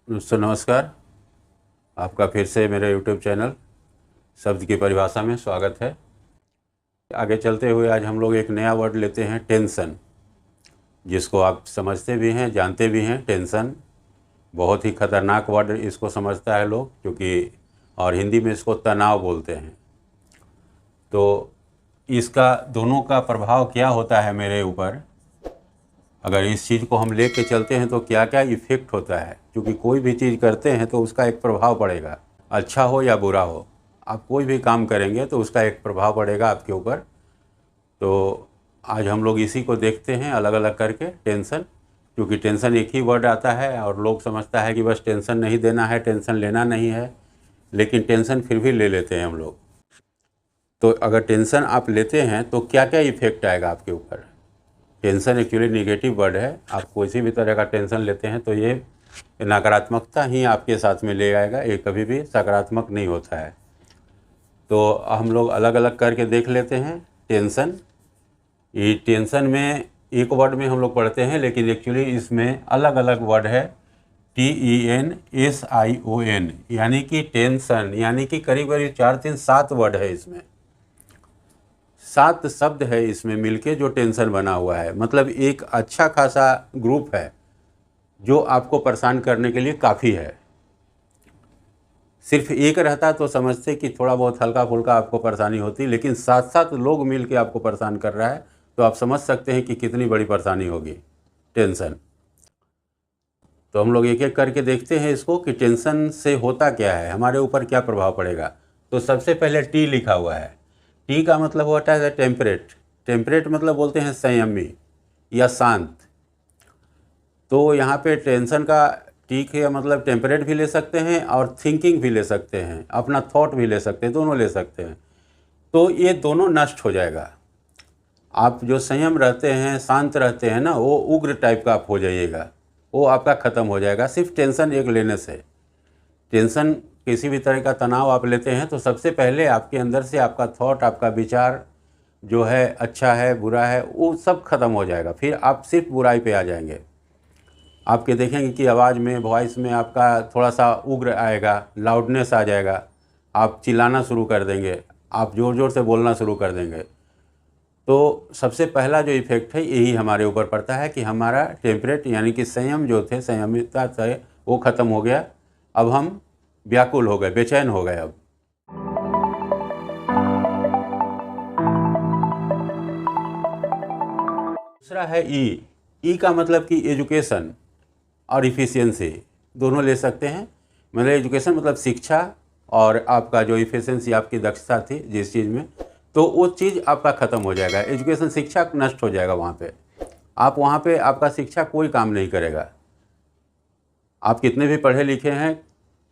दोस्तों नमस्कार। आपका फिर से मेरे YouTube चैनल शब्द की परिभाषा में स्वागत है। आगे चलते हुए आज हम लोग एक नया वर्ड लेते हैं, टेंशन, जिसको आप समझते भी हैं, जानते भी हैं। टेंशन बहुत ही खतरनाक वर्ड इसको समझता है लोग, क्योंकि और हिंदी में इसको तनाव बोलते हैं। तो इसका दोनों का प्रभाव क्या होता है मेरे ऊपर, अगर इस चीज़ को हम ले के चलते हैं तो क्या क्या इफ़ेक्ट होता है। क्योंकि कोई भी चीज़ करते हैं तो उसका एक प्रभाव पड़ेगा, अच्छा हो या बुरा हो। आप कोई भी काम करेंगे तो उसका एक प्रभाव पड़ेगा आपके ऊपर। तो आज हम लोग इसी को देखते हैं अलग अलग करके, टेंशन। क्योंकि टेंशन एक ही वर्ड आता है और लोग समझता है कि बस टेंशन नहीं देना है, टेंशन लेना नहीं है, लेकिन टेंशन फिर भी ले लेते हैं हम लोग। तो अगर टेंशन आप लेते हैं तो क्या क्या इफ़ेक्ट आएगा आपके ऊपर। टेंशन एक्चुअली नेगेटिव वर्ड है। आप किसी भी तरह का टेंशन लेते हैं तो ये नकारात्मकता ही आपके साथ में ले आएगा, ये कभी भी सकारात्मक नहीं होता है। तो हम लोग अलग अलग करके देख लेते हैं। टेंशन, ये टेंशन में एक वर्ड में हम लोग पढ़ते हैं, लेकिन एक्चुअली इसमें अलग अलग वर्ड है। TENSION, यानी कि टेंशन, यानी कि करीब करीब 4 3 7 वर्ड है इसमें, 7 शब्द है इसमें मिलके जो टेंशन बना हुआ है। मतलब एक अच्छा खासा ग्रुप है जो आपको परेशान करने के लिए काफ़ी है। सिर्फ एक रहता तो समझते कि थोड़ा बहुत हल्का फुल्का आपको परेशानी होती, लेकिन 7 लोग मिल के आपको परेशान कर रहा है, तो आप समझ सकते हैं कि कितनी बड़ी परेशानी होगी टेंशन। तो हम लोग एक एक करके देखते हैं इसको कि टेंशन से होता क्या है, हमारे ऊपर क्या प्रभाव पड़ेगा। तो सबसे पहले टी लिखा हुआ है। टी का मतलब होता है टेम्परेट। टेम्परेट मतलब बोलते हैं संयमी या शांत। तो यहाँ पे टेंशन का टी का मतलब टेम्परेट भी ले सकते हैं और थिंकिंग भी ले सकते हैं, अपना थॉट भी ले सकते हैं, दोनों ले सकते हैं। तो ये दोनों नष्ट हो जाएगा। आप जो संयम रहते हैं, शांत रहते हैं ना, वो उग्र टाइप का आप हो जाइएगा, वो आपका ख़त्म हो जाएगा सिर्फ टेंशन एक लेने से। टेंशन, किसी भी तरह का तनाव आप लेते हैं तो सबसे पहले आपके अंदर से आपका थॉट, आपका विचार जो है, अच्छा है बुरा है, वो सब खत्म हो जाएगा। फिर आप सिर्फ बुराई पे आ जाएंगे। आपके देखेंगे कि आवाज़ में, वॉइस में आपका थोड़ा सा उग्र आएगा, लाउडनेस आ जाएगा, आप चिल्लाना शुरू कर देंगे, आप ज़ोर ज़ोर से बोलना शुरू कर देंगे। तो सबसे पहला जो इफ़ेक्ट है यही हमारे ऊपर पड़ता है कि हमारा टेम्परेट यानी कि संयम जो थे, संयमितता थे, वो ख़त्म हो गया। अब हम व्याकुल हो गए, बेचैन हो गए। अब दूसरा है ई। ई का मतलब कि एजुकेशन और इफ़िशियंसी दोनों ले सकते हैं। मतलब एजुकेशन मतलब शिक्षा, और आपका जो इफ़िशियंसी, आपकी दक्षता थी जिस चीज़ में, तो वो चीज़ आपका ख़त्म हो जाएगा। एजुकेशन, शिक्षा नष्ट हो जाएगा वहाँ पे। आप वहाँ पे, आपका शिक्षा कोई काम नहीं करेगा। आप कितने भी पढ़े लिखे हैं,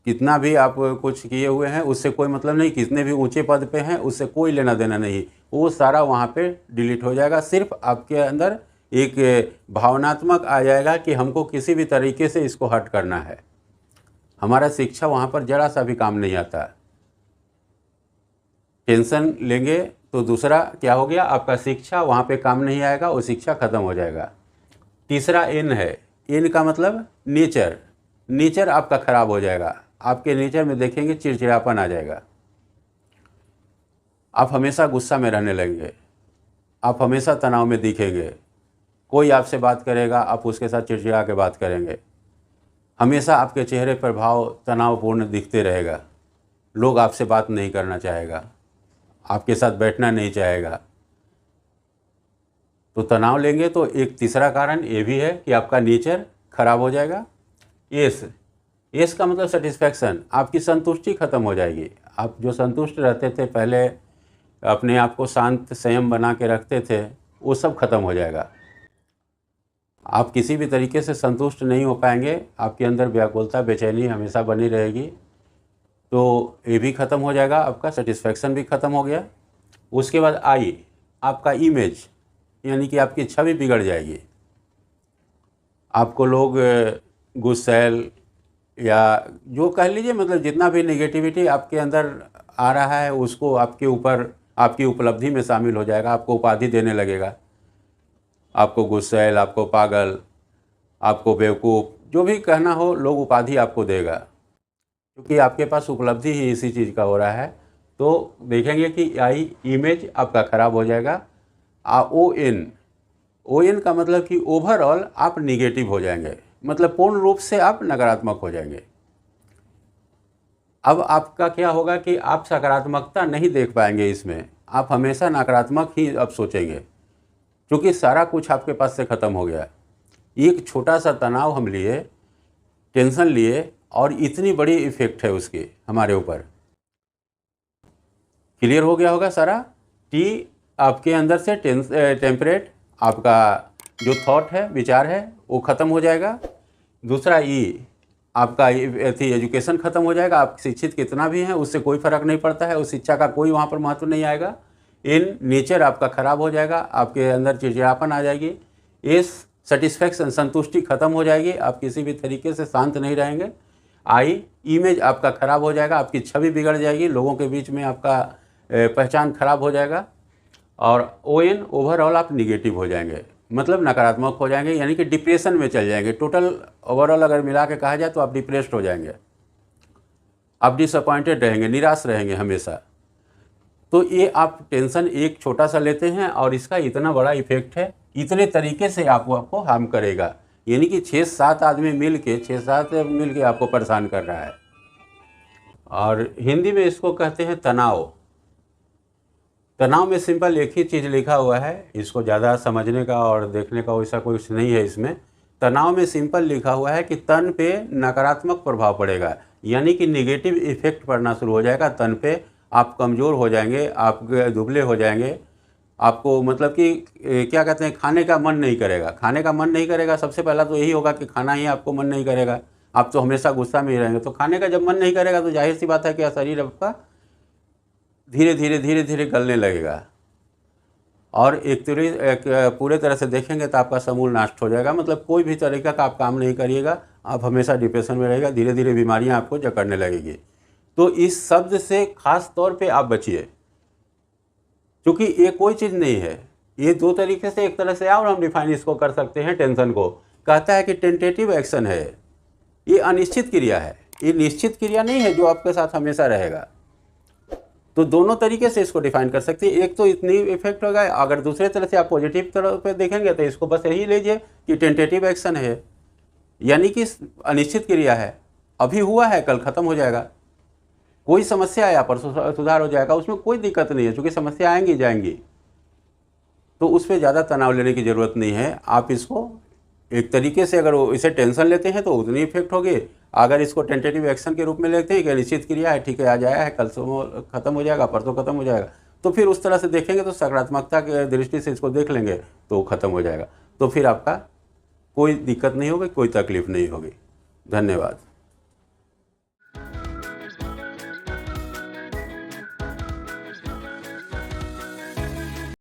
कितना भी आप कुछ किए हुए हैं, उससे कोई मतलब नहीं। कितने भी ऊंचे पद पे हैं, उससे कोई लेना देना नहीं। वो सारा वहाँ पे डिलीट हो जाएगा। सिर्फ आपके अंदर एक भावनात्मक आ जाएगा कि हमको किसी भी तरीके से इसको हट करना है। हमारा शिक्षा वहाँ पर ज़रा सा भी काम नहीं आता। टेंशन लेंगे तो दूसरा क्या हो गया, आपका शिक्षा वहाँ पे काम नहीं आएगा, वो शिक्षा ख़त्म हो जाएगा। तीसरा एन है। एन का मतलब नेचर। नेचर आपका ख़राब हो जाएगा। आपके नेचर में देखेंगे चिड़चिड़ापन आ जाएगा। आप हमेशा गुस्सा में रहने लगेंगे, आप हमेशा तनाव में दिखेंगे। कोई आपसे बात करेगा, आप उसके साथ चिड़चिड़ा के बात करेंगे। हमेशा आपके चेहरे पर भाव तनावपूर्ण दिखते रहेगा। लोग आपसे बात नहीं करना चाहेगा, आपके साथ बैठना नहीं चाहेगा। तो तनाव लेंगे तो एक तीसरा कारण ये भी है कि आपका नेचर खराब हो जाएगा। एस। एस का मतलब सेटिस्फैक्शन, आपकी संतुष्टि खत्म हो जाएगी। आप जो संतुष्ट रहते थे पहले, अपने आप को शांत संयम बना के रखते थे, वो सब खत्म हो जाएगा। आप किसी भी तरीके से संतुष्ट नहीं हो पाएंगे, आपके अंदर व्याकुलता, बेचैनी हमेशा बनी रहेगी। तो ये भी ख़त्म हो जाएगा, आपका सेटिस्फैक्शन भी ख़त्म हो गया। उसके बाद आई, आपका इमेज, यानी कि आपकी छवि बिगड़ जाएगी। आपको लोग गुस्सैल या जो कह लीजिए, मतलब जितना भी नेगेटिविटी आपके अंदर आ रहा है उसको आपके ऊपर, आपकी उपलब्धि में शामिल हो जाएगा। आपको उपाधि देने लगेगा। आपको गुस्सैल, आपको पागल, आपको बेवकूफ़, जो भी कहना हो लोग उपाधि आपको देगा, क्योंकि आपके पास उपलब्धि ही इसी चीज़ का हो रहा है। तो देखेंगे कि आई इमेज आपका ख़राब हो जाएगा। ओ एन का मतलब कि ओवरऑल आप निगेटिव हो जाएंगे, मतलब पूर्ण रूप से आप नकारात्मक हो जाएंगे। अब आपका क्या होगा कि आप सकारात्मकता नहीं देख पाएंगे इसमें, आप हमेशा नकारात्मक ही अब सोचेंगे, क्योंकि सारा कुछ आपके पास से ख़त्म हो गया। एक छोटा सा तनाव हम लिए, टेंशन लिए, और इतनी बड़ी इफ़ेक्ट है उसकी हमारे ऊपर। क्लियर हो गया होगा सारा। टी आपके अंदर से टेम्परेट, आपका जो थॉट है, विचार है, वो ख़त्म हो जाएगा। दूसरा ई आपका एजुकेशन ख़त्म हो जाएगा। आप शिक्षित कितना भी हैं उससे कोई फ़र्क नहीं पड़ता है, उस शिक्षा का कोई वहाँ पर महत्व नहीं आएगा। इन नेचर आपका ख़राब हो जाएगा, आपके अंदर चिड़चिड़ापन आ जाएगी। इस सेटिस्फैक्शन, संतुष्टि ख़त्म हो जाएगी, आप किसी भी तरीके से शांत नहीं रहेंगे। आई इमेज आपका ख़राब हो जाएगा, आपकी छवि बिगड़ जाएगी, लोगों के बीच में आपका पहचान खराब हो जाएगा। और ओ एन ओवरऑल आप निगेटिव हो जाएंगे, मतलब नकारात्मक हो जाएंगे, यानी कि डिप्रेशन में चल जाएंगे। टोटल ओवरऑल अगर मिला के कहा जाए तो आप डिप्रेस्ड हो जाएंगे, आप डिसअपॉइंटेड रहेंगे, निराश रहेंगे हमेशा। तो ये आप टेंशन एक छोटा सा लेते हैं और इसका इतना बड़ा इफेक्ट है, इतने तरीके से आपको हार्म करेगा। यानी कि 6-7 आदमी मिल के आपको परेशान कर रहा है। और हिंदी में इसको कहते हैं तनाव। तनाव में सिंपल एक ही चीज़ लिखा हुआ है, इसको ज़्यादा समझने का और देखने का वैसा कुछ नहीं है इसमें। तनाव में सिंपल लिखा हुआ है कि तन पे नकारात्मक प्रभाव पड़ेगा, यानी कि नेगेटिव इफेक्ट पड़ना शुरू हो जाएगा तन पे। आप कमज़ोर हो जाएंगे, आप दुबले हो जाएंगे, आपको मतलब कि क्या कहते हैं, खाने का मन नहीं करेगा। खाने का मन नहीं करेगा, सबसे पहला तो यही होगा कि खाना ही आपको मन नहीं करेगा। आप तो हमेशा गुस्सा में ही रहेंगे, तो खाने का जब मन नहीं करेगा तो जाहिर सी बात है कि शरीर आपका धीरे धीरे गलने लगेगा। और एक पूरे तरह से देखेंगे तो आपका समूल नष्ट हो जाएगा, मतलब कोई भी तरीका का आप काम नहीं करिएगा, आप हमेशा डिप्रेशन में रहेगा, धीरे धीरे बीमारियां आपको जकड़ने लगेगी। तो इस शब्द से खास तौर पे आप बचिए, क्योंकि ये कोई चीज़ नहीं है। ये दो तरीके से, एक तरह से और हम डिफाइन इसको कर सकते हैं। टेंशन को कहता है कि टेंटेटिव एक्शन है, ये अनिश्चित क्रिया है, ये निश्चित क्रिया नहीं है जो आपके साथ हमेशा रहेगा। तो दोनों तरीके से इसको डिफाइन कर सकते हैं। एक तो इतनी इफेक्ट होगा, अगर दूसरे तरह से आप पॉजिटिव तरह पे देखेंगे तो इसको बस यही लीजिए कि टेंटेटिव एक्शन है, यानी कि अनिश्चित क्रिया है, अभी हुआ है कल ख़त्म हो जाएगा। कोई समस्या आया परसों सुधार हो जाएगा, उसमें कोई दिक्कत नहीं है, क्योंकि समस्या आएंगी जाएंगी। तो उस पर ज़्यादा तनाव लेने की ज़रूरत नहीं है। आप इसको एक तरीके से अगर इसे टेंशन लेते हैं तो उतनी इफेक्ट होगी, अगर इसको टेंटेटिव एक्शन के रूप में लेते हैं कि निश्चित क्रिया है, ठीक है, आज आया है कल ख़त्म हो जाएगा, परसों ख़त्म हो जाएगा, तो फिर उस तरह से देखेंगे तो सकारात्मकता की दृष्टि से इसको देख लेंगे तो ख़त्म हो जाएगा। तो फिर आपका कोई दिक्कत नहीं होगी, कोई तकलीफ़ नहीं होगी। धन्यवाद।